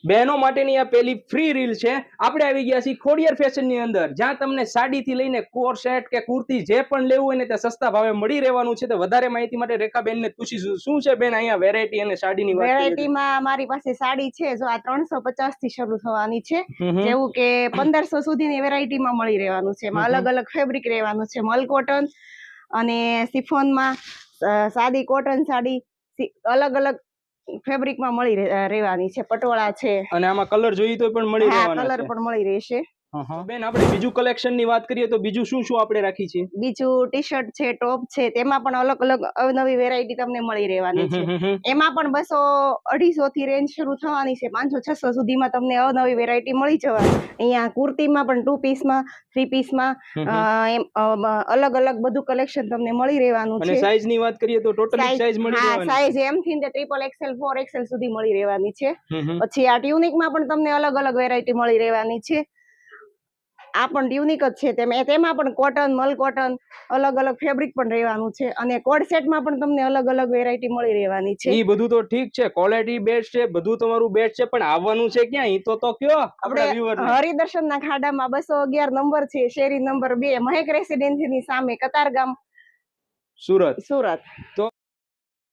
બહેનો માટેની આ પહેલી ફ્રી રીલ છે. આપણે આવી ગયા છીએ ખોડિયાર ફેશન ની અંદર, જ્યાં તમને સાડી થી લઈને કોર સેટ કે કુર્તી જે પણ લેવું હોય ને તે સસ્તા ભાવે મળી રહેવાનું છે. તો વધારે માહિતી માટે રેખાબેન ને પૂછીશું શું છે બેન અહીંયા વેરાયટી અને સાડીની વાત કરીએ. વેરાયટીમાં મારી પાસે સાડી છે જો આ 350 થી શરૂ થવાની છે, જેવું કે 1500 સુધીની વેરાયટીમાં મળી રહેવાનું છે. એમાં અલગ અલગ ફેબ્રિક રહેવાનું છે, મલ કોટન અને સિફોનમાં સાદી કોટન સાડી અલગ અલગ ફેબ્રિકમાં મળી રહેવાની છે. પટોળા છે અને આમાં કલર જોઈએ તો પણ મળી રહેવાના કલર પણ મળી રહેશે. બેન આપણે બીજું કલેક્શન ની વાત કરીએ તો બીજું શું શું આપણે રાખી છે? બીજું ટી શર્ટ છે, ટોપ છે, તેમાં પણ અલગ અલગ અવનવી વેરાયટી તમને મળી રહેવાની છે. એમાં પણ 200-250 થી રેન્જ શરૂ થવાની છે. 500-600 સુધીમાં તમને અવનવી વેરાયટી મળી જવાની. અહીંયા કુર્તીમાં પણ 2 પીસમાં 3 પીસમાં અલગ અલગ બધું કલેક્શન તમને મળી રહેવાનું છે. અને સાઈઝ ની વાત કરીએ તો ટોટલી સાઈઝ મળી રહેવાની. સાઈઝ એમ થી XXL 4XL સુધી મળી રહેવાની છે. પછી આ ટ્યુનિકમાં પણ તમને અલગ અલગ વેરાયટી મળી રહેવાની છે. આ પણ યુનિક જ છે. તેમાં પણ કોટન, મલ કોટન અલગ અલગ ફેબ્રિક પણ રહેવાનું છે. અને કોડ સેટમાં પણ તમને અલગ અલગ વેરાયટી મળી રહેવાની છે. ઈ બધું તો ઠીક છે, ક્વોલિટી બેસ્ટ છે, બધું તમારું બેસ્ટ છે, પણ આવવાનું છે ક્યાં ઈ તો કયો આપણા વ્યુઅરને. હરિદર્શનના ખાડામાં 211 નંબર છે, શેરી નંબર 2, મહેક રેસિડેન્સીની સામે, કતારગામ, સુરત. સુરત. તો